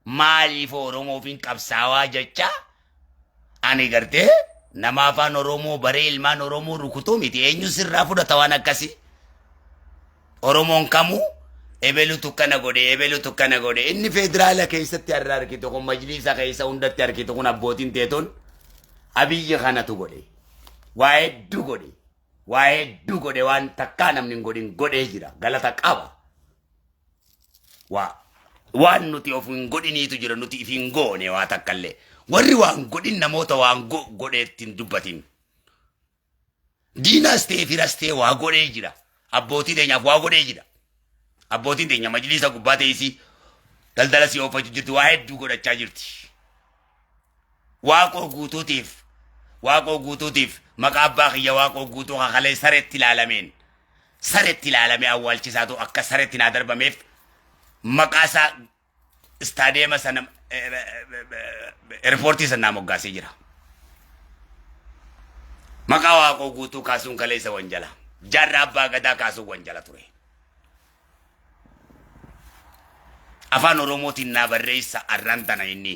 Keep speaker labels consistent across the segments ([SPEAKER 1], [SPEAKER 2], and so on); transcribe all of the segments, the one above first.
[SPEAKER 1] maaliif Oromoo fin qabsaawaa jecha ani gartee nama afaan Oromoo baree ilmaan Oromoo rukutuu miti eenyu sirraa fudhata waan akkasii Oromoon kamuu ebelu tukkana godhe inni federaala keessatti har'a argitu kun majlisa keessa hundatti argitu kun abbootiin teeton abiyyi kanatu godhe waa hedduu godhe waan takkaa namni hin godhin godhee jira galata qaba waan nuti of hin godhiniitu jira nuti if hin goone waa takkallee warri waan godhin namoota waan godheettiin dubbatin diinaas ta'e firas ta'e waa godhee jira abbootii teenyaaf waa godhee jira abbootiin teenya majlisa gubbaa ta'isi daldala si oofachuu jirti waa hedduu godhachaa jirti waaqoo guutuutiif maqaa abbaa kiyya waaqoo guutuu kakalee saretti ilaalamee awwaalchisaatu akka saretti naa darbameef maqaa isaa istaadeema sana eerpoortii sanaa moggaasee jira maqaa waaqoo guutuu kaasuun kaleessa wanjala jaarraa abbaa gadaa kaasuun wanjala ture afaan oromootiin naa barreessa arraan tana inni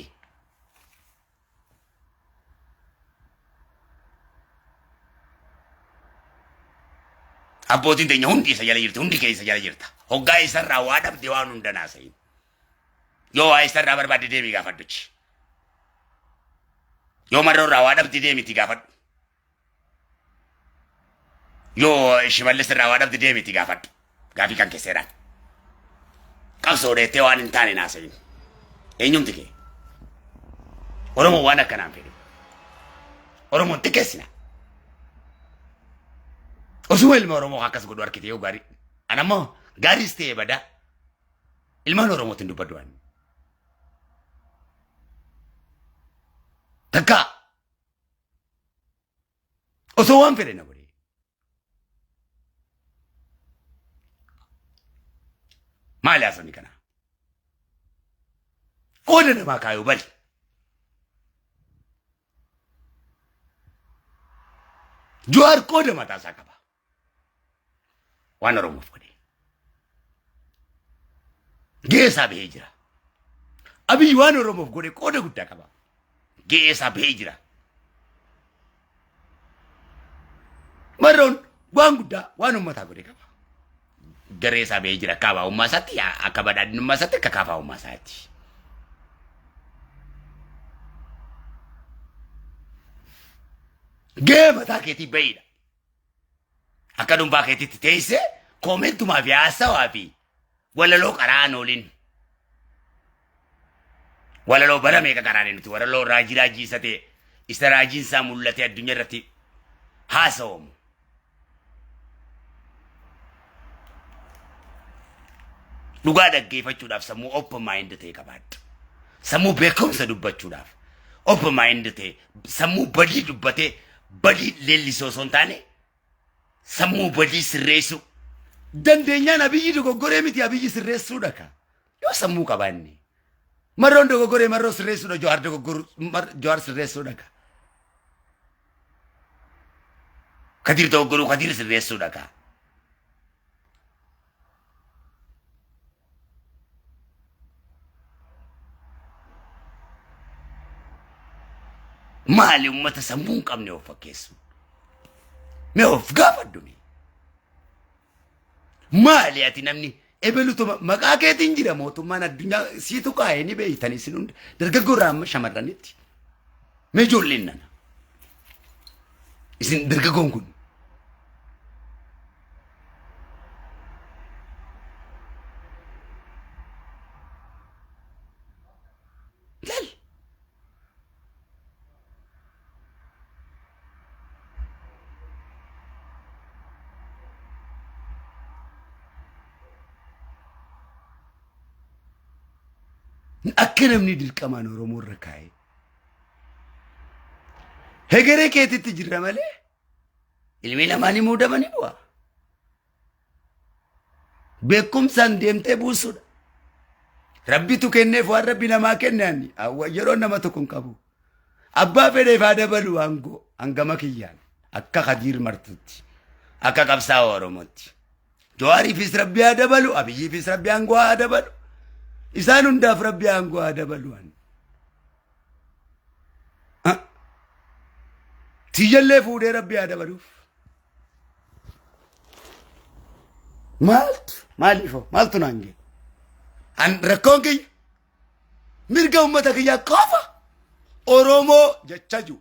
[SPEAKER 1] abbootiin teenya hundi isa jala jirti hundi keessa jala jirta hoggaa isarraa waa dhabde waan hundanaa sayin yoo waa isarraa barbaadde deemii gaafadhuchi yoo marroorraa waa dhabde deemiti gaafadhu yoo shimallis irraa waa dhabde deemiti gaafadhu gaafii kan keesseedhaan qabsoo dheettee waan hin taane naasayin eenyumti kee Oromoo waan akkanaan fedhe Oromoon xiqqeessina osuma ilma Oromoo akkas godhu harkite yoo gaarii anammoo gaariis ta'e badaa ilmaan Oromootiin dubbadhu waan takka osoo waan fedhe na godhe maali haasawni kana qooda namaa kaayuu bali Jawaar qooda mataasaa qaba waan Oromoof godhe geessaa bahee jira Abiyyi waan Oromoof godhe qooda guddaa qaba geessaa bahee jira marroon waan guddaa waan ummataa godhe qaba geessaa bahee jira kaabaa ummaa isaatti akka badhaadhinummaa isaatti akka kaafaa ummaa isaatti gee mataa keetii bahiidha akka dhuunfaa keetitti teessee koomentumaa fi haasawaa fi walaloo qaraan oolin walaloo bara meeqa qaraane nuti walaloo raajii isa ta'e isa raajiin isaa mul'ate addunyaa irratti haasawamu dhugaa dhaggeeffachuudhaaf sammuu open mind ta'e qabaadhu sammuu beekumsa dubbachuudhaaf open mind ta'e sammuu badii dubbatee badii leellisoo osoo hin taane sammuu badii sirreessu dandeenyaan Abiyyi dogoggoree miti Abiyyi sirreessuudha ka yoo sammuu qabaanne marroon dogoggoree marroo sirreessuudha Jawaar sirreessuudha ka Kadir dogoggoruu Kadir sirreessuudha ka maali ummata sammuu hin qabne of fakkeessu mee of gaafadhu maali ati namni ebelutu maqaa keetiin jira mootummaan addunyaa siitu kaa'ee ni beeytanii isin hundi dargaggoorraa amma shamarranitti mee ijoolleen nana isin dargaggoon kun akka namni dirqamaan Oromoo irra kaa'e hegeree keetitti jirra malee ilmi lamaanii muudamanii bu'a beekumsaan deemtee buusuudha rabbitu kenneef waan rabbi namaa kenneani yeroo nama tokko hin qabu abbaa fedheef haa dabalu aangoo hangama kiyyaan akka Kadir martutti akka qabsaa'aa Oromootti Jawaariifis rabbi haa dabalu Abiyyiifis rabbi aangoo haa dabalu إسان هنداف ربي أنقو هذا بلوان تيجلي فودي ربي هذا بلوف مالتو نانجي أن ركونكي مرقا أمتك يا قافة أورومو جتشجو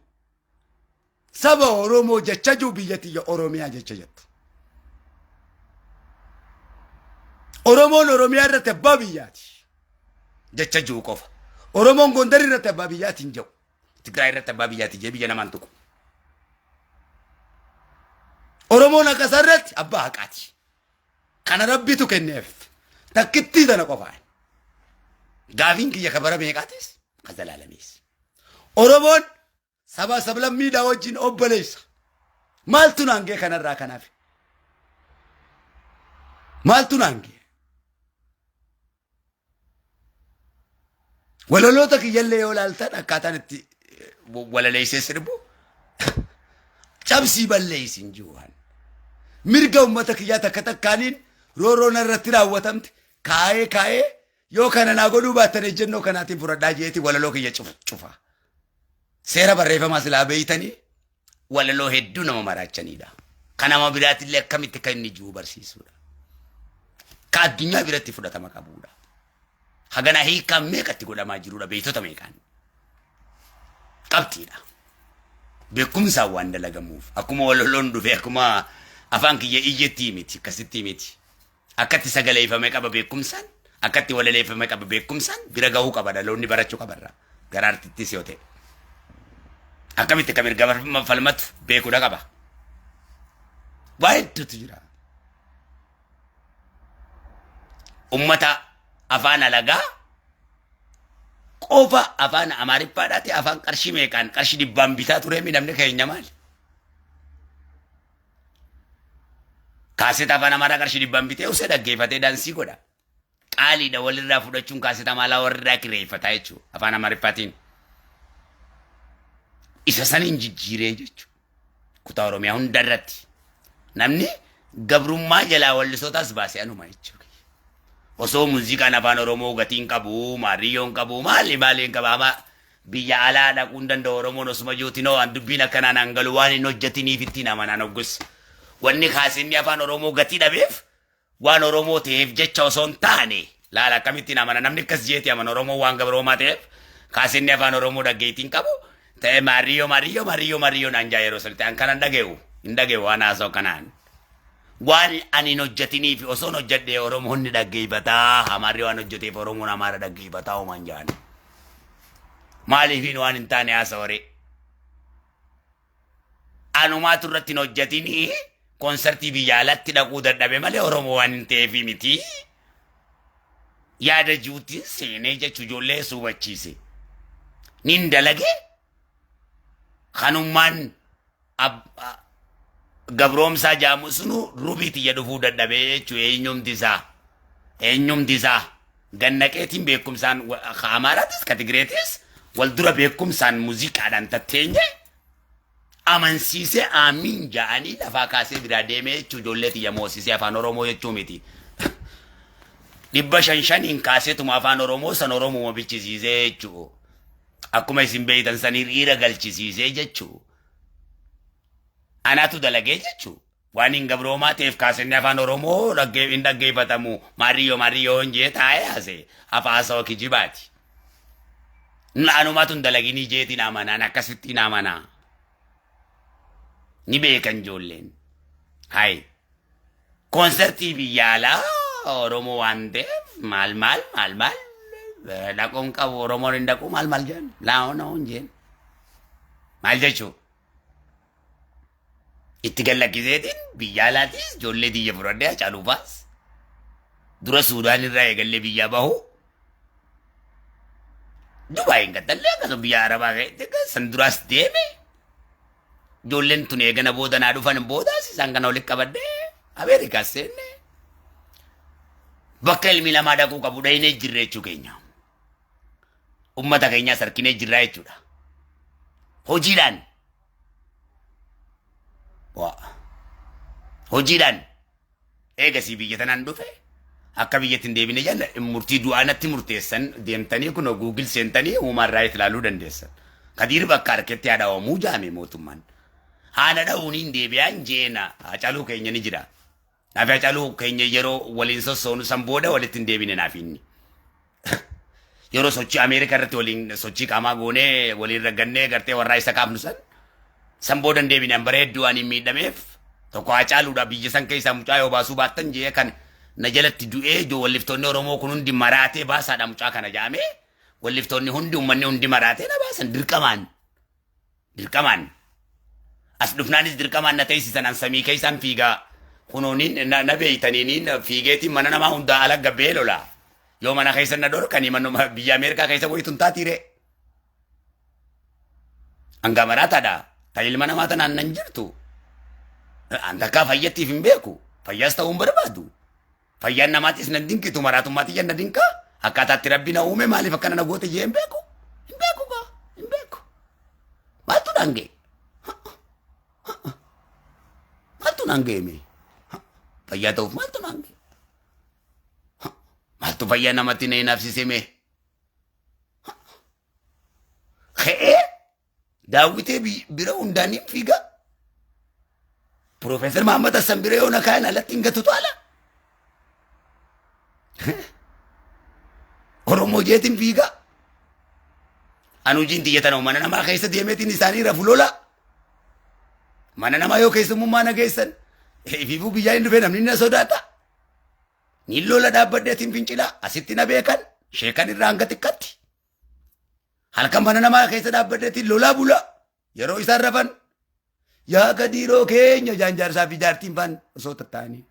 [SPEAKER 1] سبا أورومو جتشجو بيتي يا أوروميا جتشجت أوروميا رتبا بياتي جتشجو قافة أورومو غندري رتبا بياتي نجو تقرأي رتبا بياتي جيبي جنا مانتوكو أورومو نكسرت أبا حقاتي كان ربي تكنف تكتي دنا قفاين غافين كي يخبر بيقاتس قزل العالميس أورومون سبا سبلا ميدا وجين أوبليس مالتو نانجي كان الرا كنافي مالتو نانجي ولولو تك يلي يولالتن أكاتان ولا ليس سربو شمسي بالليس جوان مرقا أمتك يا تكتكانين رورو نرتنا وتمت كاي يو كان ناقولو باتني جنو كاناتي فردا جيتي ولا لو كي شوفا سيرا بريفا ما سلا بيتني ولا لو هدونا ما مراچني دا كانا ما برات اللي كميت كاين جو برسيسودا كا الدنيا برات فدا ما كابودا هغنا هي كم ميكتي غدا ما جرودا بيتو تميكان قبتيدا بكم ساوان دلغموف اكما ولا لوندو في اكما افانكي يجتي ميتي كستي ميتي akati sagale ifame qaba beekumsan akati walale ifame qaba beekumsan bira gahu qaba daloonni barachu qabarra garartitti siyote akamitti kamir gabar falmat beeku da qaba waaytu tujira ummata afana laga qofa afana amarippaadhaati afan qarshi meeqan qarshi dibbaan bitaa ture mi namne keenya maal kaaseta afaan amaaraa qarshii dhibbaan bitee usee dhaggeeffatee daansii godha. Qaaliidha walirraa fudhachuun kaaseta maalaa warrirraa kireeffataa jechuudha afaan amaariffaatiin. Isa saniin jijjiiree jechuudha. Kutaa Oromiyaa hundarratti. Namni gabrummaa jalaa wallisootaas baasee anuma jechuudha. Osoo muuziqaan afaan Oromoo gatiin qabu, maariyyoon qabu, maaliin qaba ama biyya alaa dhaquu hin danda'u Oromoon osuma jootinoo waan dubbiin akkanaan hangalu waan hin hojjetiniif ittiin amanaan hoggus. wanni kaasinni afaan Oromoo gatii dhabeef waan Oromoo ta'eef jecha osoo hin taane laala akkamittiin amana namni akkas jeeti amana Oromoo waan gabroomaa ta'eef kaasinni afaan Oromoo dhaggeettiin qabu ta'e maariyyoo naan jaa yeroo sanitti an kanan hin dhageewu waan haasa'u kanaan waan ani hin hojjetiniif osoo hin hojjedhee Oromoonni dhaggeeffataa hamaarri waan hojjeteef Oromoon hamaara dhaggeeffataa uumaan jaan maaliifin waan hin taane haasa'ore anumaatu irratti hin hojjetinii konsertii biyya alatti dhaquu dadhabe malee Oromoo waan hin ta'eefi miti. Yaada juutiin seenee jechu ijoollee suubachiise. Nin dalage kanummaan gabroomsaa jaamu sunu rubiiti jedhufuu dadhabee jechuu eenyumti isaa gannaqeetiin beekumsaan Amaaraatis ka Tigreetis wal dura beekumsaan muuziqaadhaan tatteenye amansiise aamin ja'anii lafaa kaasee biraa deemee jechuu ijoollee xiyya moosisee afaan Oromoo jechuu miti. 500 kaaseetuma afaan Oromoo san Oromoo bichisiisee jechuu. Akkuma isin beeytan sanii dhiira galchisiisee jechuu. Anaatu dalagee jechuu. Waan hin gabroomaa ta'eef kaasenni afaan Oromoo hin dhaggeeffatamu maariyyoo hinjee taa'ee haasee afaasoo kijibaati. Anumaatu hin dalaginii jeetiin amanaan akkasittiin amanaa. Ni beekan ijoolleen. Hai. Konsertii biyya alaa Oromoo waan ta'eef maal dhaquun qabu Oromoon hin dhaqu maal jedhan laa'oona hunjeen. Maal jechuu? Itti gallakkiseetiin biyya alaatis ijoollee xiyya fudhadhee Hacaaluufaas dura Suudaan irraa eegallee biyya bahu. Dubaay hin gaddalle akkasuma biyya Arabaa ka'etti san duraas deeme. Ijoolleen tun eegana booda naa dhufan boodaas isaan kana walitti qabadhee Ameerikaas seenne. Bakka ilmi namaa dhaquu qabu dhahinee jirre jechuu keenya. Ummata keenyaas harkinee jirraa jechuudha. Hojiidhaan. Hojiidhaan eegasii biyya tanaan dhufe akka biyyatti hin deebine jenna murtii du'aanatti murteessan deemtanii kun Google seentanii human right ilaaluu dandeessan. Kadiir bakka harkatti haadhaawamuu jaame mootummaan. Haana dha'uuniin deebi'aan jeena hacaluu keenya ni jira. Naaf hacaluu keenya yeroo waliin sossoonu san booda walitti hin deebine naaf inni. Yeroo sochii Ameerikaa irratti waliin sochii qaamaa goonee waliin raggannee gartee warraa isa kaafnu san booda hin deebine bara hedduu waan hin miidhameef tokko hacaluudha biyya san keessaa mucaa yoo baasuu baattan jee kan na jalatti du'ee ijoo walliftoonni Oromoo kun hundi maraatee baasaadha mucaa kana jaame walliftoonni hundi uummanni hundi maraatee na baasan dirqamaan as dhufnaanis dirqamaan na teessisan an samii keessaan fiigaa kunuuniin na beeytaniiniin fiigeetiin mana namaa hundaa ala gabbee lola yoo mana keessan na dhorkanii manuma biyya Ameerikaa keessa wayituun taatiire hanga maraataadha ta ilma namaa tanaan nan jirtu an takkaa fayyattiif hin beeku fayyaas ta'uun barbaadu fayyaan namaatis nan dinqitu maraatummaati jenna dinqa akkaataatti rabbi na uume maaliif akkana na goote jee hin beeku maaltu nange mee fayyaa ta'uuf maaltu nange maaltu fayyaa namatti na hinaafsise mee ka'ee daawwitee bira hundaaniin fiigaa Professor Muhammad Hassan bira yoo na kaa'an alatti hin gatutu ala Oromoo jeetiin fiigaa anuujiin xiyyatanoo mana namaa keessa deemeetiin isaanii rafu lola mana namaa yoo keessummaa na geessan ifiifuu biyyaa hin dhufee namni na sodaata ni lola dhaabbaddeetiin fincilaa asitti na beekan sheekan irraa hanga xiqqatti halkan mana namaa keessa dhaabbaddeetiin lolaa bula yeroo isaan rafan yaa gadiiroo keenya jaanjaarsaa fi jaartiin faan osoo tattaanii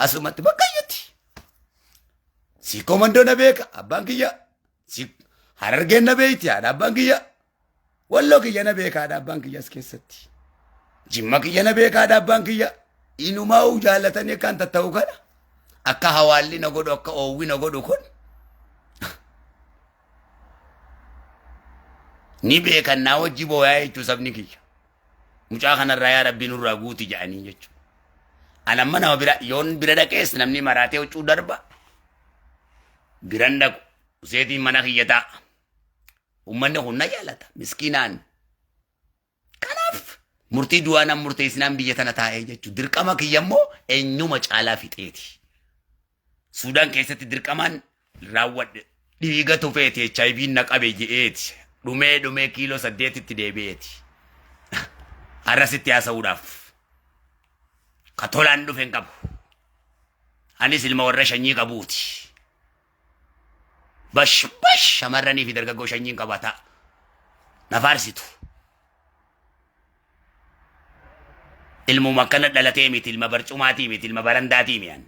[SPEAKER 1] asumatti bakkayyatti si komandoo na beeka abbaan kiyya si harargeen na beeyti haadha abbaan kiyya walloo kiyya na beeka haadha abbaan kiyya as keessatti jimma kiyya na beeka haadha abbaan kiyya inumaa'uu jaallatanii akkaan tatta'u kana akka hawaalli na godhu akka oowwi na godhu kun ni beekan naa wajji booyaa jechuu sabni kiyya mucaa kanarraa yaa rabbii nurraa guuti jedhanii jechuudha. Anamma nama bira yoon bira dhaqees namni maraatee huccuu darba biran dhaqu useetiin mana kiyya taa'a. Uummanni kun na jaalata miskiinaan. Kanaaf murtii du'aa nan murteessinaan biyya tana taa'ee jechuudha. Dirqama kiyya immoo eenyuma caalaa fixeeti. Suudaan keessatti dirqamaan raawwadhe dhiiga tufeeti HIV na qabe je'eeti. Dhumee kiiloo 8tti deebi'eeti. Arrasitti haasa'uudhaaf ka tolaan dhufe hin qabu. Anis ilma warra shanyii qabuuti. Bash shamarranii fi dargaggoo shanyiin qabata. Na faarsitu. Ilmuma akkana dhalatee miti ilma barcumaatii miti ilma barandaatii mi'an.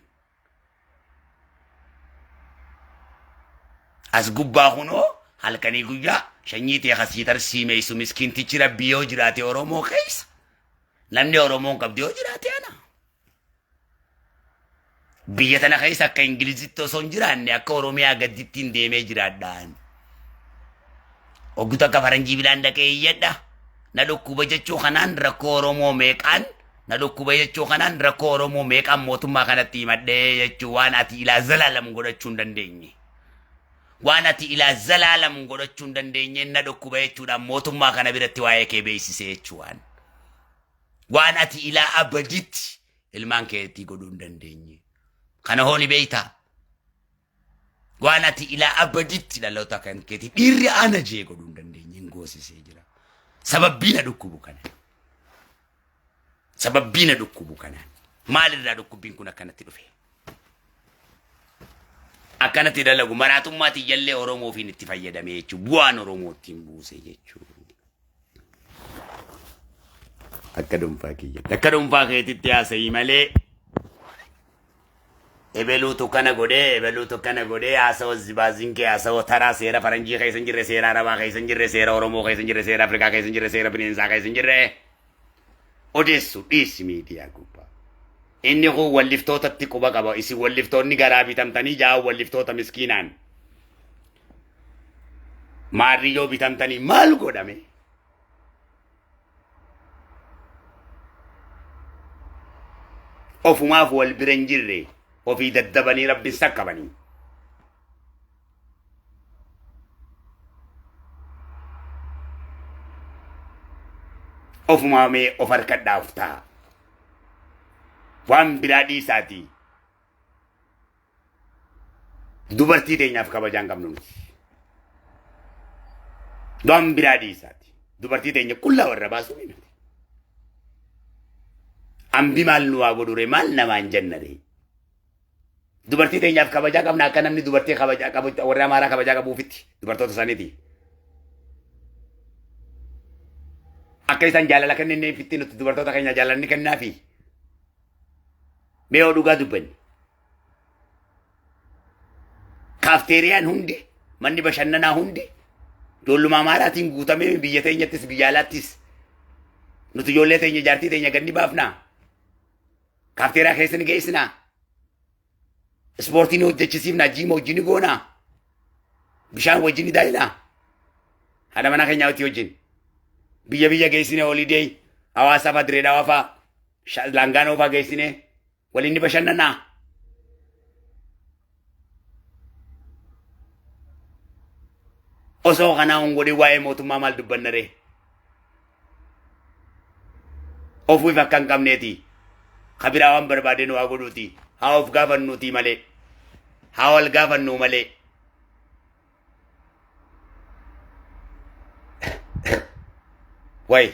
[SPEAKER 1] As gubbaa kunoo halkanii guyyaa shanyii ta'e kasii tarsiimeessu miskiintichi rabbii yoo jiraate Oromoo keessa namni Oromoon qabdi yoo jiraate ana biyya tana keessa akka Ingilizitti osoo hin jiraanne akka Oromiyaa gaddittiin deemee jiraadhaan ogguutu akka faranjii bilaan dhaqee iyyadha na dhukkuba jechuu kanaan rakkoo Oromoo meeqaan na dhukkuba jechuu kanaan rakkoo Oromoo meeqaan mootummaa kanatti himadhee jechuu waan ati ilaa zalaalam godhachuu hin dandeenye. Waan ati ilaa zalaalam godhachuu hin dandeenye na dhukkuba jechuudhaan mootummaa kana biratti waa'ee kee beeksisee jechuudhaan. Waan ati ilaa abaditti ilmaan keetti godhuu hin dandeenye. Kana hooni beeytaa. Waan ati ilaa abaditti dhaloota kan keetti dhiirri ana jee godhuu hin dandeenye hin goosisee jira. Sababbii na dhukkubu kana. Sababbii na dhukkubu kana. Maalirraa dhukkubbiin kun akkanatti dhufe? Akkanatti dalagu maraatummaatti jallee Oromoo fi itti fayyadame jechuudha. Bu'aan Oromootti hin buuse jechuudha. Akka dhuunfaa kiyyaatti. Akka dhuunfaa keetitti haasa'ii malee ebeluutu kana godhee haasa'oo zibaazinkee haasa'oo taraa seera faranjii keessa hin jirre seera arabaa keessa hin jirre seera Oromoo keessa hin jirre seera Afrikaa keessa hin jirre seera bineensaa keessa hin jirre odeessu dhiisi miidiyaa gubbaa. Inni kun walliftootatti quba qaba. Isin walliftoonni garaa bitamtanii jaa walliftoota miskiinaan. Maarri yoo bitamtanii maal godhame? Ofumaaf wal bira hin jirre وفي ددبني ربي سكبني of mame of arkadda ufta wan biladi sati dubartii teenyaaf kabajaan qabnu nuti wan biladi sati dubartii teenya kulla warra baasu nuti ambi maal nu waa godhure maal namaan jennare dubartii teenyaaf kabajaa qabna akka namni dubartii kabajaa qabu warra amaaraa kabajaa qabuufitti dubartoota isaaniiti akka isaan jaalala kennee fitti nuti dubartoota keenya jaalalni kennaafi mee dhugaa dubbanni kafteeriyaan hundi manni bashannanaa hundi ijoolluma amaaraatiin guutamee biyya teenyattis biyya alaattis nuti ijoollee teenya jaartii teenya ganni baafnaa kafteeriyaa keessa ni geessinaa ispoortii ni hojjechisiifnaa jiima wajjin ni goonaa bishaan wajjin ni daayinaa haadha manaa keenyaa wajjin biyya biyya geessine holiday hawaasa fa Direedawaa fa Laangaanoo fa geessine waliin ni bashannanaa osoo kanaa hungodhe waa'ee mootummaa maal dubbannare ofuuf akka hin qabneeti kabiraa waan barbaadeen waa godhuuti haa of gaafannuuti malee haa wal gaafannuu malee way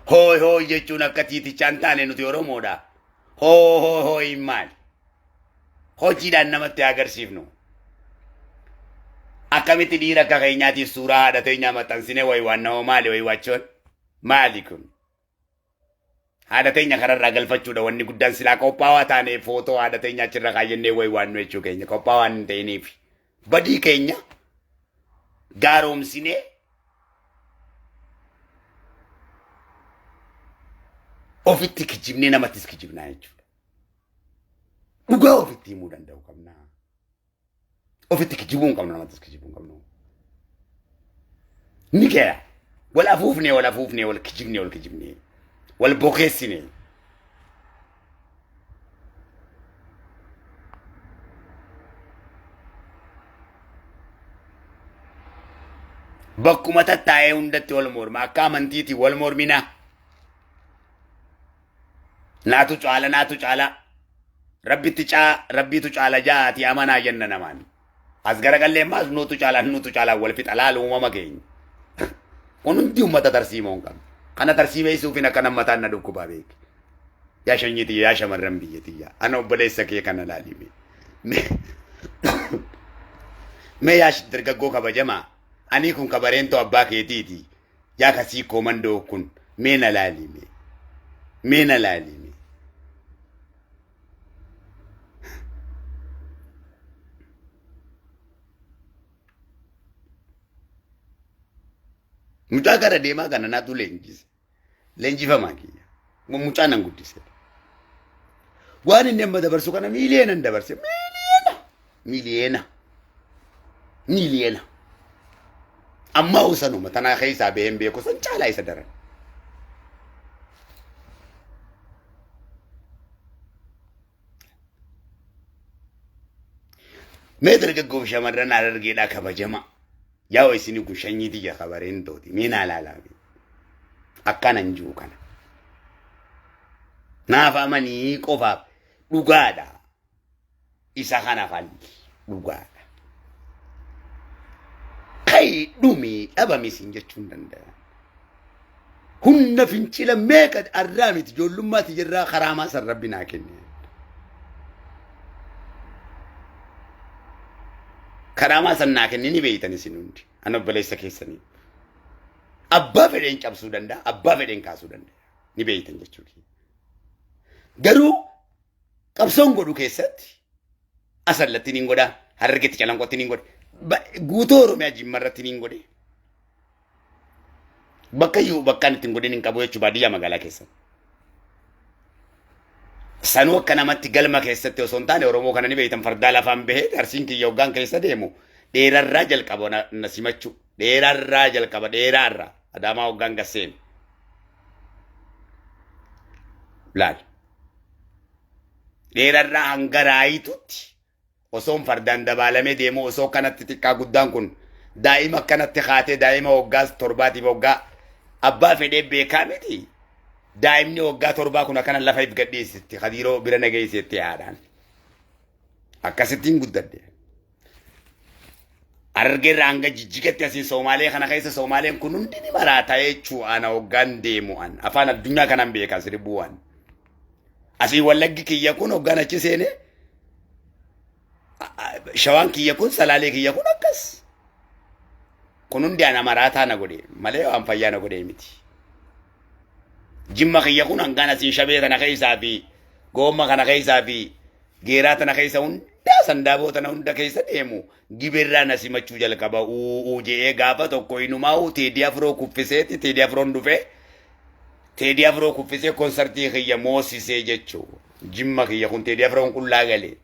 [SPEAKER 1] hoy hoy jechuun akka tiitichaan taane nuti Oromoodha hoy maal hojiidhaan namatti agarsiifnu akkamitti dhiira akka keenyaatiif suuraa haadha teenyaa maxxansine way waan nama maali way wachoon maali kun haadha teenya kararraa galfachuudha wanni guddaan silaa qophaawaa taane footoo haadha teenyaa achirra kaayyannee way waannu jechuu keenya qophaawaa hin ta'iniif badii keenya gaaromsine ofitti kijibnee namattis kijibnaa jechuudha. Dhugaa ofitti himuu danda'u qabna. Ofitti kijibuu hin qabnu namattis kijibuu hin qabnu. Ni gaya wal afuufne wal kijibne wal bokeessine. bakkuma tattaa'ee hundatti wal morma akka amantiiti wal mormina naatu caala rabbitu caala jaati amanaa jenna namaan as garagallee maas nutu caala wal fixalaal uumama keenya kun hundi ummata tarsiimoon qaba kana tarsiimeessuufin akka nammataan na dhukkubaa beeki yaa shanyiti yaa shamarran biyyatiyyaa ana obboleessa kee kana laalime me yaa dargaggoo kabajamaa ani kun kabareento abbaa keetiiti yaa kasii komandoo kun meena laalime mucaa gara deemaa kana naatu leenjifamaa kiyya mucaa nan guddise waan inni amma dabarsu kana miiliyeena dabarse miiliyeena amma usanuma tanaa keessaa behen beeku san caalaa isa daran mee dargaggoof shamarran Harargeedhaa kabajama yaa isini kun shanyiiti ya kabareentoti mina laalame akkanan jiru kana naaf amanii qofaaf dhugaadha isa kana falli dhugaadha kai dhumi dhabame sin jechuun danda'a hunna fincila meeqa arraamiti ijoollummaati jirraa karaamaa san rabbi naa kenne karaamaa san naa kenne ni beeytan isin hundi ana obboleessa keessanii abbaa fedheen cabsuu danda'a abbaa fedheen kaasuu danda'a ni beeytan jechuudha garuu qabsoon godhu keessatti asallatti niin godha Harargeetti calanqootti niin godha guutuu Oromiyaa jimmarratti niin godhe bakka iyyuu bakkaan ittiin godhin hin qabu jechuu baadiyyaa magaalaa keessa sanuu akka namatti galma keessatti osoo hin taane Oromoo kana ni beeytan fardaa lafaan bahee Arsiin kiyya hoggaan keessa deemu dheerarraa jalqaba na simachuu dheerarraa jalqaba dheeraarraa Adaamaa hoggaan gasseen laal dheerarraa hanga raayitutti osoon fardaan dabaalamee deemu osoo kanatti xiqqaa guddaan kun daa'ima akkanatti kaatee daa'ima waggaa 7 waggaa abbaa fedhee beekaa miti daa'imni waggaa 7 kun akkana lafa if gadhiisitti hadiiroo bira nageessitti yaadaan akkasittiin guddadde argeerra hanga jijjigatti asii Somaalee kana keessa Somaaleen kun hundi ni maraataa jechuu ana waggaan deemu an afaan addunyaa kanan beekaa sirbuuwwan asii wallaggi kiyya kun waggaan achi seene shawaan kiyya kun salaalee kiyya kun akkas kun hundi ana maraataa na godhe malee waan fayyaa na godhe miti jimma kiyya kun hangaan asii shabee kana keessaa fi goomma kana keessaa fi geeraa tana keessa hunda sandaabota na hunda keessa deemu giberraa na simachuu jalqaba je'ee gaafa tokko inumaa Teedii Afroo kuffiseeti Teedii Afroon dhufee Teedii Afroo kuffisee konsartii kiyya moosisee jechuu jimma kiyya kun Teedii Afroon qullaa galee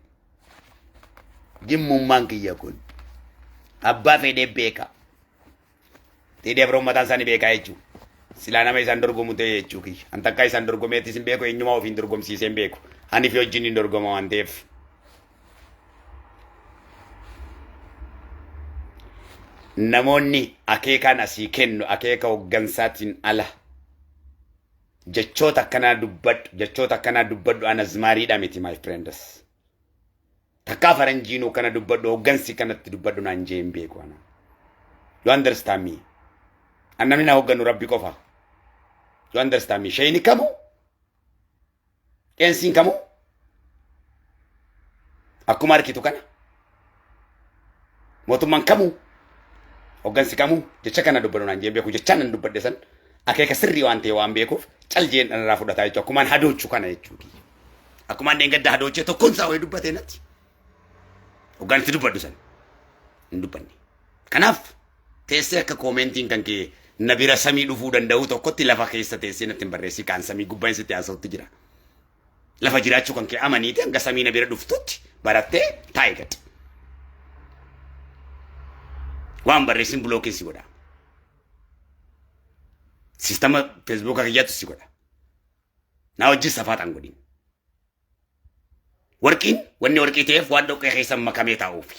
[SPEAKER 1] jimmummaan kiyya kun abbaa fedhee beeka Teedii Afroon mataan isaanii beekaa jechuu silaa nama isaan dorgomu ta'e jechuu kiyya an takkaa isaan dorgomeettis hin beeku eenyumaa ofiin dorgomsiisee hin beeku ani fi wajjin hin dorgoma waan ta'eef namoonni akeekaan asii kennu akeeka hoggansaatiin ala jechoota akkanaa dubbadhu ana zmaariidha miti my friends takkaa faranjiinuu kana dubbadhu hoggansi kanatti dubbadhu naan jee hin beeku ana you understand me annamni na hogganu rabbi qofa you understand me shayni kamu ensin kamu akkuma arkitu kana mootummaan kamu hoggansi kamu jecha kana dubbadhu naan jee beeku jecha nan dubbadde san akeeka sirrii waan ta'e waan beekuuf caljeen dhanarraa fudhataa jechuudha akkumaan hadoochu kana jechuudha akkumaan deengadda hadoochee tokkoon isaa wayii dubbatee natti hoggansi dubbadhu san hin dubbanne kanaaf teessee akka koomentiin kan kee nabira samii dhufuu danda'u tokkotti lafa keessa teessee natti hin barreessi kaan samii gubbaan sitti haasa'utti jira lafa jiraachuu kan kee amaniiti hanga samii nabira dhuftutti barattee taa'e gad waan barreessin bulookiin si godha sistema Facebook kiyyaatu si godha na wajjin safaataan godhin warqiin wanni warqii ta'eef waan dhoqqee keessa makamee taa'uuf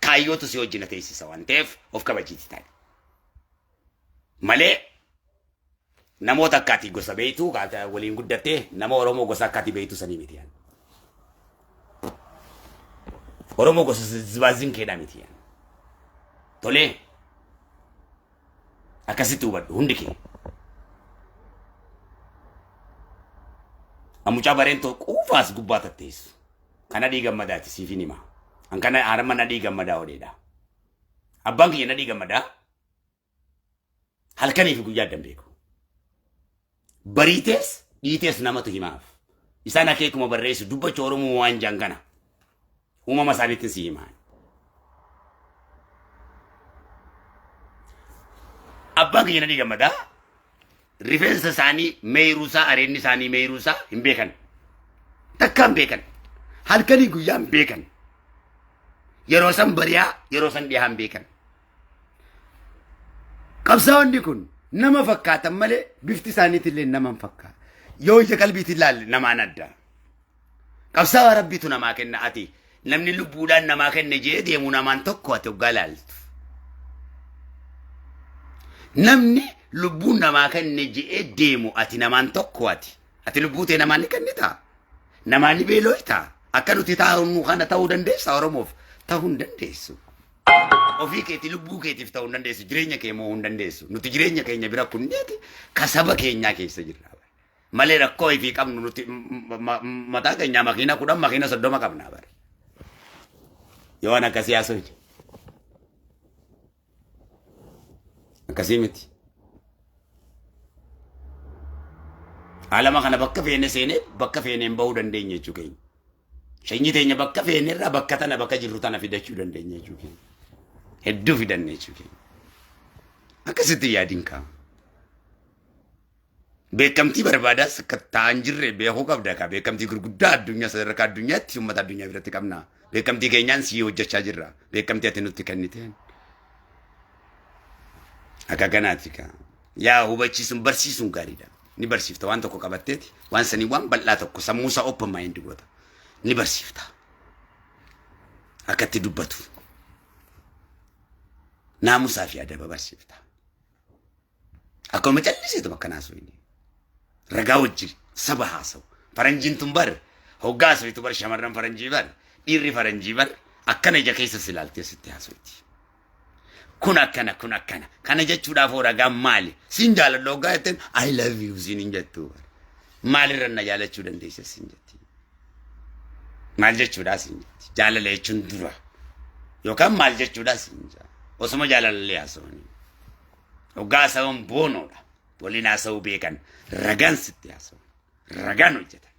[SPEAKER 1] kaayyootu si wajjin teessisa waan ta'eef of kabajiiti taa'e malee namoota akkaati gosa beeytu waliin guddattee nama Oromoo gosa akkaati beeytu sanii miti yan Oromoo gosa zibaaziin keedhaa miti yan tolee akkasitti hubadhu hundi kee amucaa bareentoo quufaas gubbaa tatteessu kana dhiigammadaati siifin hima an kana harama na dhiigammadaa hodheedha abbaan kiyya na dhiigammadaa halkanii fi guyyaa dambeeku bariitees dhiitees namatu himaaf isaan akeekuma barreessu dubbachuu Oromoo waan jaan kana uumama isaaniitti si himaa abbaan kiyya na dhiigammadaa rifeensa isaanii meeruusaa areenni isaanii meeruusaa hin beekan takkaan beekan halkanii guyyaa hin beekan yeroo san bariyaa yeroo san dhiyaa hin beekan qabsaa'onni kun nama fakkaatan malee bifti isaaniitillee nama hin fakkaatu yoo ija qalbiitiin ilaalle namaan adda qabsaa'aa rabbiitu namaa kenna ati namni lubbuudhaan namaa kenne jee deemu namaan tokko ati hoggaa ilaaltu namni lubbuun namaa kenne jee deemu ati namaan tokko ati lubbuutee namaan ni kennita namaan ni beelooyta akka nuti taa'u kana ta'uu dandeessa Oromoof ta'uu hin dandeessu ofii keetii lubbuu keetiif ta'uu hin dandeessu jireenya kee moo hin dandeessu nuti jireenya keenya bira kunneeti kasaba keenyaa keessa jirra malee rakkoo ifii qabnu nuti mataa keenyaa makiina 10 makiina 30 qabna bare yoo ana akkasii haasoo akkasii miti alama kana bakka feene seene bakka feeneen bahuu dandeenya jechuu keenya shanyii teenya bakka feene irraa bakka tana bakka jirru tana fidachuu dandeenya jechuu keenya hedduu fidanne jechuu keenya akkasitti yaadiin kaa'u beekamtii barbaadas akka ta'an jirre beekuu qabda ka beekamtii gurguddaa addunyaa sadarkaa addunyaatti uummata addunyaa biratti qabna beekamtii keenyaan si hojjechaa jirra beekamtii ati nutti kennite akka kanaati ka yaa hubachiisuun barsiisuun gaariidha ni barsiifta waan tokko qabatteeti waan sanii waan bal'aa tokko sammuu isaa open mind goota ni barsiifta akkatti dubbatu naamusaa fi adaba barsiifta akkuma calliseetu bakka naasoo inni ragaa wajjin saba haasawu faranjiin tun bar hoggaasoo itu bar shamarran faranjii bar dhiirri faranjii bar akkana ija keessa silaaltee sitti haasawti kun akkana kana jechuudhaaf ragaa maali sin jaaladha hoggaa jetteen I love you sin jettu maalirra na jaalachuu dandeessa sin jetti maal jechuudha sin jetti jaalala jechuun dura yookaan maal jechuudha sin jetti osuma jaalallee haasawni hoggaa sawan boonoodha waliin haasawuu beekan ragaan sitti haasawu ragaan hojjetan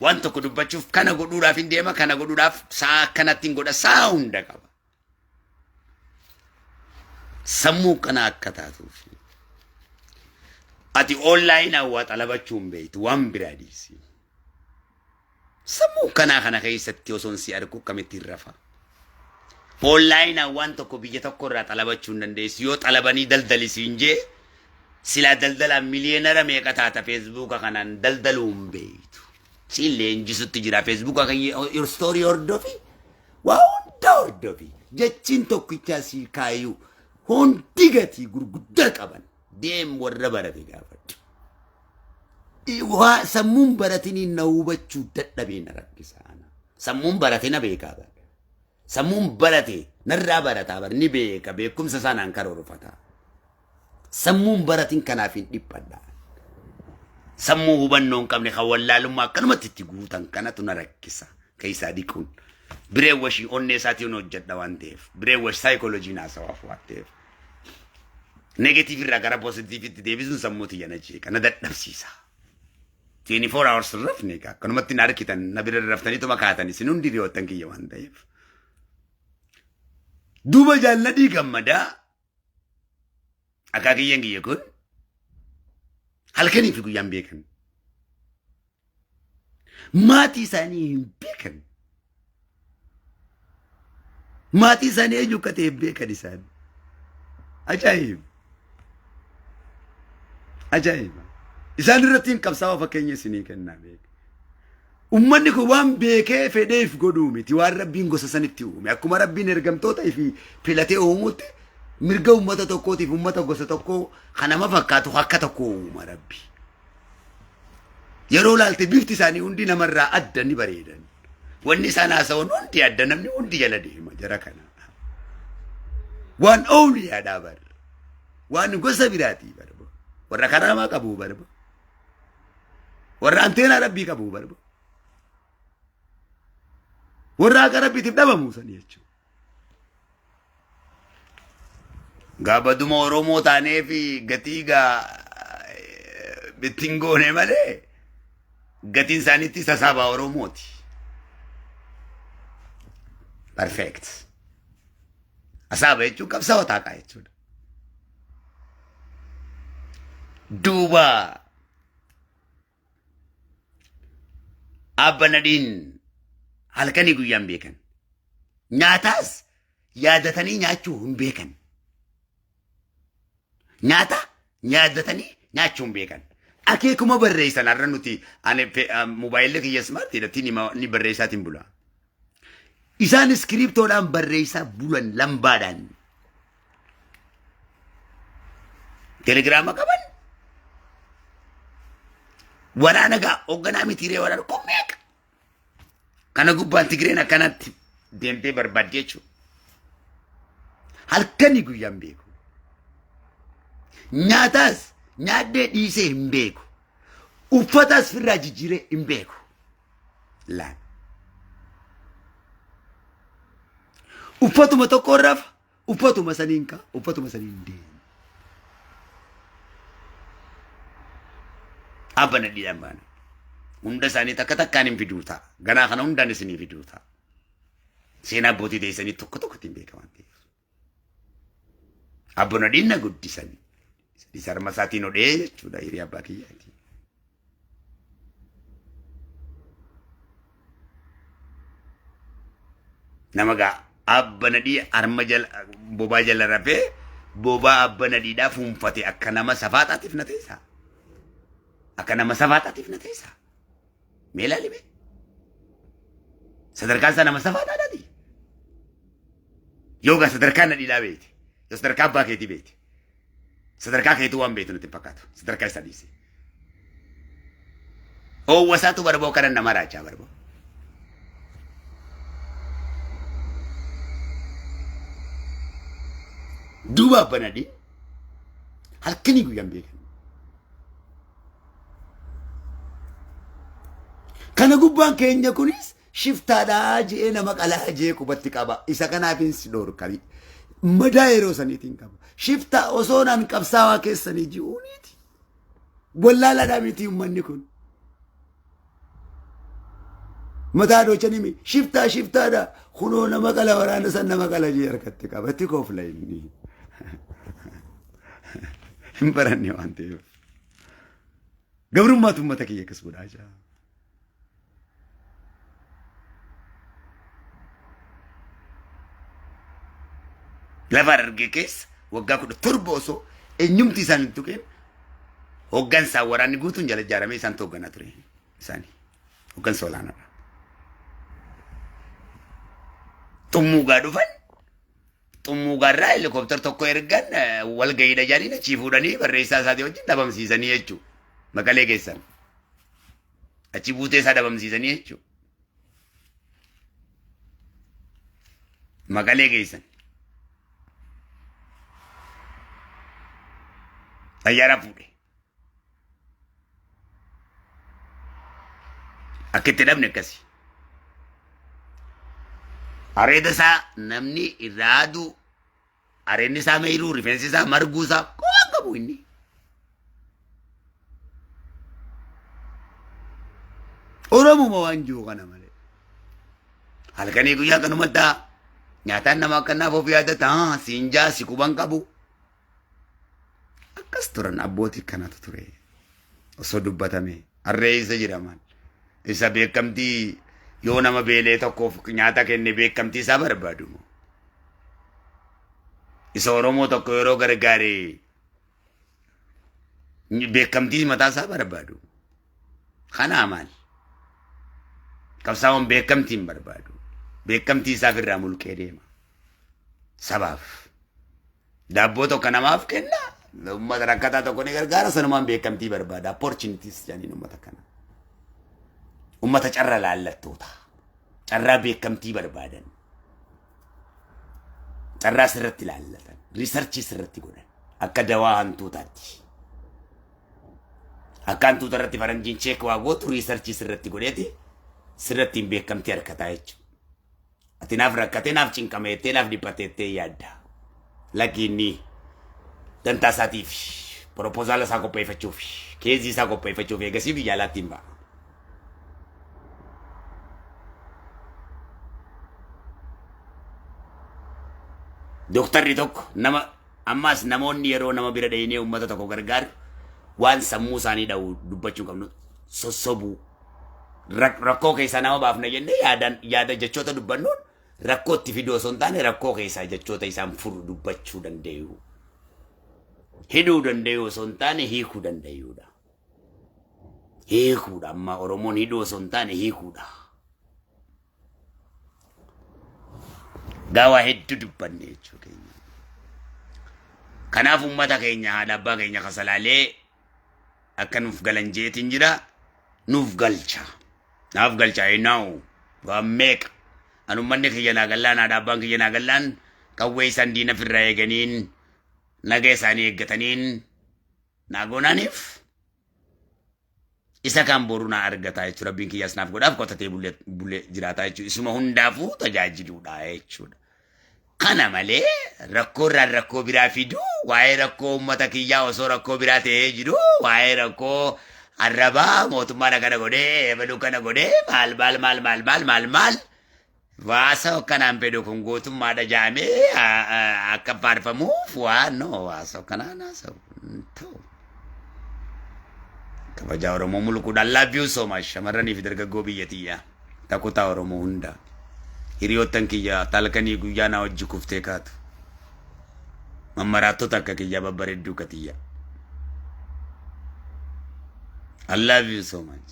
[SPEAKER 1] waan tokko dubbachuuf kana godhuudhaaf hin deema kana godhuudhaaf saa akkanatti hin godha saa hunda qaba sammuu kana akka taatuuf ati online awwaa xalabachuun beeytu waan biraa dhiisi sammuu kana keessatti osoon si argu kamitti rafa online waan tokko biyya tokko irraa xalabachuun dandeessi yoo xalabanii daldalisiin jee sila daldala miliyeenara meeqa taata Facebook kanaan daldaluun beeytu sillee injisutti jira Facebook kan your story hordofi waa hunda hordofi jechiin tokkicha si kaayuu hundi gatii gurguddaa qaban deem warra barate gaafadhu waa sammuun baratanii na hubachuu dadhabee na rakkisaana sammuun barate na beekaa bara sammuun barate narraa barataa bar ni beeka beekumsa sanaan karoorfata sammuun baratiin kanaaf hin dhiphadha sammuu hubannoo hin qabne kan wallaalummaa akkanumatti itti guutan kanatu na rakkisa keessaa dhiquun bireen washii onnee isaatiin hojjedha waan ta'eef bireen wash saayikoloojii naasawaaf waan ta'eef negative irraa gara positiivitti deebisuun sammuuti yana jeeqa na dadhabsiisa 24 hours rafne egaa akkanumatti na arkitan na bira raftaniitu makaatan isin hundi hiriyoottan kiyya waan ta'eef duuba jaalladhii gammadaa akaakiyyan kiyya kun halkanii fi guyyaan beekan maatii isaanii hin beekan maatii isaanii eenyu akka ta'e beekan isaan ajaa'iba isaan irratti hin qabsaa'u fakkeenya isinii kennaa beeka ummanni kun waan beekee fedheef godhuu miti waan rabbiin gosa sanitti uume akkuma rabbiin ergamtoota fi filatee uumutti mirga ummata tokkootiif ummata gosa tokko kanama fakkaatu akka tokko uuma rabbi yeroo laalte bifti isaanii hundi namarraa adda ni bareedan wanni isaan haasa'uun hundi adda namni hundi jala deema jara kana waan awliyaadhaa bar waan gosa biraatii barba warra karaamaa qabuu barba warra anteenaa rabbii qabuu barba warra akka rabbiitiif dhabamuu sanii jechuudha gaabaduma Oromoo taanee fi gatii bittiin goone malee gatiin isaaniitti sasaabaa Oromooti. Perfect. Asaaba jechuun qabsaa'oo taaqaa jechuudha. Duuba abba nadhiin halkanii guyyaan beekan. Nyaataas yaadatanii nyaachuu hin beekan. Nyaata yaadatanii nyaachuun beekan. Akeekuma barreessan har'a nuti ani mobaayilii kiyya smartiidhatti ni barreessaatiin bula. Isaan iskiriptoodhaan barreessaa bulan lambaadhaan. Telegiraama qaban. Waraana gaa hoogganaa mitiiree waraana qommeeqa. Kana gubbaan Tigreen akkanatti deemtee barbaadde jechuudha. Halkanii guyyaan beeku. Nyaatas nyaadhee dhiisee hin beeku uffatas firraa jijjiiree hin beeku laan uffatuma tokko rafa uffatuma saniin ka uffatuma saniin deemu abba nadhiidhaan baana hunda isaanii takka takkaan hin fiduu ta'a ganaa kana hundaan isinii fiduu ta'a seenaa abbootii teessanii tokko tokkotti hin beekaman ta'eef abbo nadhiin na guddisanii Isarma saatino deh sudah iri abba kiyati. Nama ga abba nadi arma jal boba jala rape boba abba nadi da fumfate akka nama safaatatif na teessa. akka nama safaataatiif na teessa. Mee ilaalime. Sadarkaan isaa nama safaataadhaati. Yookaan sadarkaan na dhiidhaa beekti. Yoo sadarkaa abbaa keetii beekti. Sadarkaa keetuu waan beektu nutti fakkaatu. Sadarkaa isa dhiise. Oowwasaatu barboo kanan nama raachaa barboo. Duuba abbanadhi. Halkanii guyyaan beekan. Kana gubbaan keenya kunis shiftaadhaa jee nama qalaa jee qubatti qaba. Isa kanaafin si dhorkani. Madaa yeroo saniitiin qaba. Shiftaa osoo naan qabsaawaa keessanii ji'uuniiti. Wallaaladhaa miti uummanni kun. Mataa dhoochanimi shiftaadha. Kunoo nama qala waraana san nama qala jee harkatti qabatti koofla inni. Hin baranne waan ta'eef. Gabrummaatu uummata kiyya akkas godhaa jira. Lafa argee keessa waggaa 17 osoo eenyumti isaan hin tuqeen hoggansaa waraanni guutuun jala ijaaramee isaan hoogganaa ture isaanii hoggansa olaanaadha. Xummuugaa dhufan xummuugaarraa helikoophtar tokko ergan walgayiidha jedhanii achii fuudhanii barreessaa isaatii wajjin dhabamsiisanii jechuudha. Maqalee keessan achi buutee isaa dhabamsiisanii jechuudha. Maqalee keessan. Xayyaara fuudhe. Akka itti dhabne akkasi. Areeda isaa namni irraadu areenni isaa meeyiruu rifeensi isaa marguu isaa qofa qabu inni. Oromuma waan jiru kana malee. Halkanii guyyaa kanumatti nyaataan nama akkanaaf of yaadata siinjaa si quban qabu. Akkas turan abbootii kanatu ture. Osoo dubbatame harree isa jedhaman. Isa beekamtii yoo nama beelee tokkoof nyaata kenne beekamtii isaa barbaadu. Isa Oromoo tokko yeroo gargaare beekamtii mataa isaa barbaadu. Kanaa maal? Qabsaa'oon beekamtiin barbaadu. Beekamtii isaaf irraa mulqee deema. Sabaaf. Daabboo tokko namaaf kenna. Uummata rakkataa tokko ni gargaara sanumaan beekamtii barbaada. Opportunities jedhanii uummata kana. Uummata carra laallattoota. Carraa beekamtii barbaadan. Carraa sirratti laallatan. Riisarchii sirratti godhan. Akka dawaa hantuutaatti. Akka hantuuta irratti faranjiin cheek waa gootu riisarchii sirratti godheeti. Sirratti hin beekamtii harkataa jechuudha. Ati naaf rakkatee naaf cinqameettee naaf dhiphateettee yaadda. Lakiinni dantaa isaatiif propozaala isaa qopheeffachuuf keezii isaa qopheeffachuuf eegasii biyya alaatti hin ba'a. Dooktarri tokko nama ammaas namoonni yeroo nama bira dhayinee uummata tokko gargaaru waan sammuu isaanii dha'u dubbachuu qabnu sossobuu. Rakkoo keessaa nama baafna jennee yaada jechoota dubbannuun rakkoo itti fiduu osoo hin taane rakkoo keessaa jechoota isaan furu dubbachuu danda'u. Hiduu danda'u osoo hin taane hiikuu danda'uudha. Hiikuudha amma Oromoon hiduu osoo hin taane hiikuudha. Gaawaa hedduu dubbanne jechuu keenya. Kanaaf uummata keenya haadha abbaa keenya kasalaalee akka nuuf galan jeetiin jira nuuf galcha. Naaf galcha eenyu waan meeqa anummanni kiyya naagallaan haadha abbaan kiyya naagallaan qawwee isaan diina firraa eeganiin nagaa isaanii eeggataniin naagonaaniif isa kan boru na argataa jechuudha. Rabbiin kiyyaas naaf godhaaf qotatee bulee jiraataa jechuudha. Isuma hundaafuu tajaajiluudha jechuudha. Kana malee rakkoo irraan rakkoo biraa fidu waa'ee rakkoo uummata kiyyaa osoo rakkoo biraa ta'ee jiru waa'ee rakkoo arrabaa mootummaan kana godhee ebaluu kana godhee maal waasa kanaan fedhu kun gootummaadha jaamee akka faarfamuuf waan waasa kanaan haasa'u ta'u. Kabajaa Oromoo mulquudhaan love you so much shamarranii fi dargaggoo biyyatiyyaa takutaa Oromoo hunda hiriyoottan kiyyaa talkanii guyyaa na wajji kuftee kaatu mammaraattota akka kiyyaa babbareedduu katiyyaa I love you so much.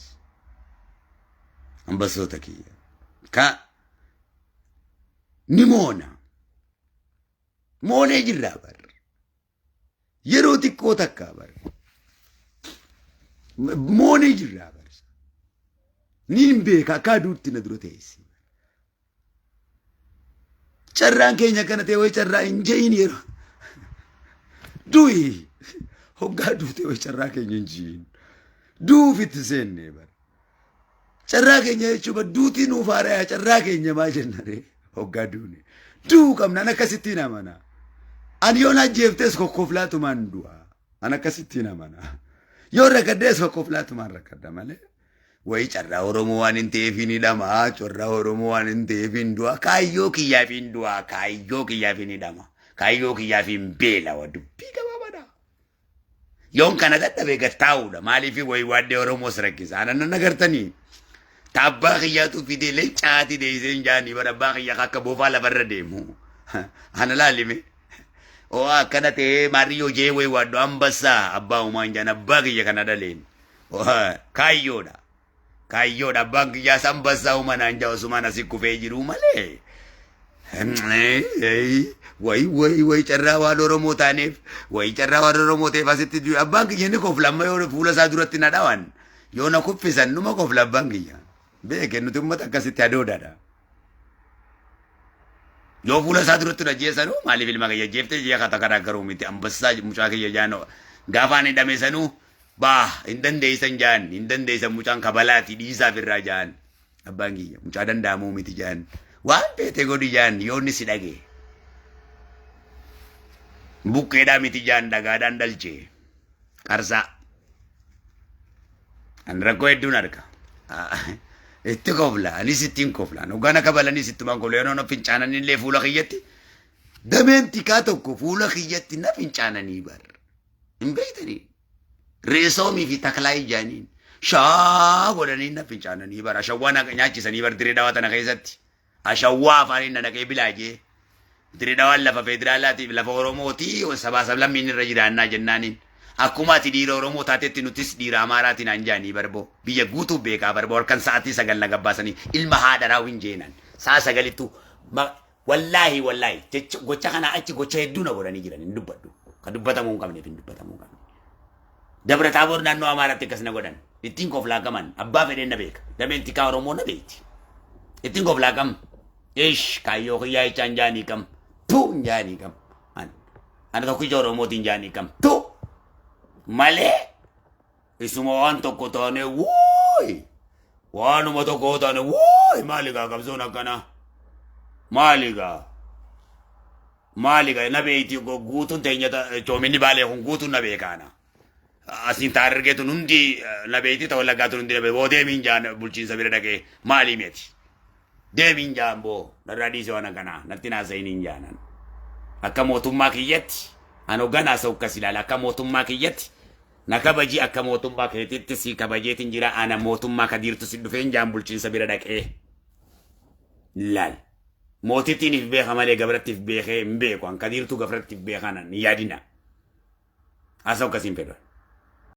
[SPEAKER 1] Ambasota kiyya. Ka ni moona. Moonee jirraa bar. Yeroo xiqqoo takkaa bar. Moonee jirraa bar. Niin beeka akka aduutti na dura teessi. Carraan keenya kana ta'e way carraa hin je'in yeroo. Du'i. Hoggaa duute way carraa keenya hin je'in. Duufitti seennee bar. Carraa keenya jechuudha duutii nuuf haaraya carraa keenya maal jennare hoggaa duune. Duu qabnaan akkasittiin amana. Ani yoon ajjeeftes kokkoflaatumaan du'a. An akkasittiin amana. Yoon rakkaddees kokkoflaatumaan rakkadda malee. Way carraa Oromoo waan hin ta'eef hin hidhama. Carraa Oromoo waan hin ta'eef hin du'a. Kaayyoo kiyyaaf hin du'a. Kaayyoo kiyyaaf hin hidhama. Kaayyoo kiyyaaf hin beelawa dubbii gabaabadha. Yoon kana dadhabee gattaa'uudha. Maaliif way waaddee Oromoos rakkisa. Anan nagartanii. Tabbaa kiyyaatu fidee leencaati deeseen jaanii bara abbaa kiyyaa akka boofaa lafarra deemu. Ana laalime. Oo akkana ta'ee Maariyyoo jee way waaddo ambassaa abbaa uumaan jaan abbaa kiyya kana dhaleen. Kaayyoodha. Kaayyoodha abbaan kiyyaa ambassaa uumanaan jaa osumaan asii kufee jiru malee. Way carraa waan Oromoo taaneef way carraa waan Oromoo ta'eef asitti abbaan kiyya ni kofla amma yoo fuula isaa duratti na dhawan yoo na kuffisan numa kofla abbaan kiyya. Beeke nuti uummata akkasitti adoodhaadha. Yoo fuula isaa duratti na jeessanuu maaliif ilma kiyya jeeftee jee kata karaa garuu miti ambassaa mucaa kiyya jaanoo gaafaan hidhame sanuu baa hin dandeessan jaan hin dandeessan mucaan kabalaati dhiisaaf irraa jaan abbaan kiyya mucaa danda'amuu miti jaan waan beete godhi jaan yoo inni si dhagee bukkeedhaa miti jaan dhagaadhaan dhalchee qarsaa an rakkoo hedduun arga. Itti kofla anis ittiin kofla hoggaan akka balanis ittumaan kofla yoo na fincaananii illee fuula kiyyatti dameen tikaa tokko fuula kiyyatti na fincaananii bar hin beektanii reesoomii fi taklaa ijaaniin shaa godhanii na fincaananii bar ashawwaa nyaachisanii bar diree dawaa tana keessatti ashawwaa afaaniin na naqee bilaajee diree dawaan lafa federaalaatiif lafa Oromootii sabaa sablammiin irra jiraannaa jennaaniin. Akkuma ati dhiira Oromoo taatetti nutis dhiira Amaaraatiin anjaanii barbo biyya guutuu beekaa barbo halkan sa'aatii 9 na gabbaasanii ilma haadha raawwin jeenan saa 9 wallaahi gocha kana achi gocha hedduu na godhanii jiran hin dubbadhu kan dubbatamuu hin qabneef hin dubbatamuu qabne. Dabra Taaboor naannoo Amaaraatti akkas na godhan ittiin koflaa qaban abbaa fedheen na beeka dameen tikaa Oromoo na beekti ittiin koflaa qam kaayyoo kiyyaa jecha anjaanii qam tuu anjaanii qam ani tokkicha Oromootiin jaanii qam tuu. Malee isuma waan tokko taane wooy waanuma tokko taane wooy maaligaa qabsoon akkana maaligaa na beeyti guutuun teenya coominni baalee kun guutuun na beekaana asiin taargeetuun hundi na beeyti ta'uu laggaatuun hundi na beeyti boo deemiin jaan bulchiinsa bira dhaqee maalii meeti deemiin jaan boo narraa dhiisee waan akkanaa natti naasa'iniin jaanan akka mootummaa kiyyatti an hogganaa isa ukkas ilaala akka mootummaa kiyyatti na kabaji akka mootummaa keetitti si kabajeetiin jira ana mootummaa kadiirtu si dhufeen jaan bulchiinsa bira dhaqee laal mootittiiniif beeka malee gabrattiif beekee hin beeku an kadiirtu gabrattiif beekanan yaadina asa ukkasiin fedha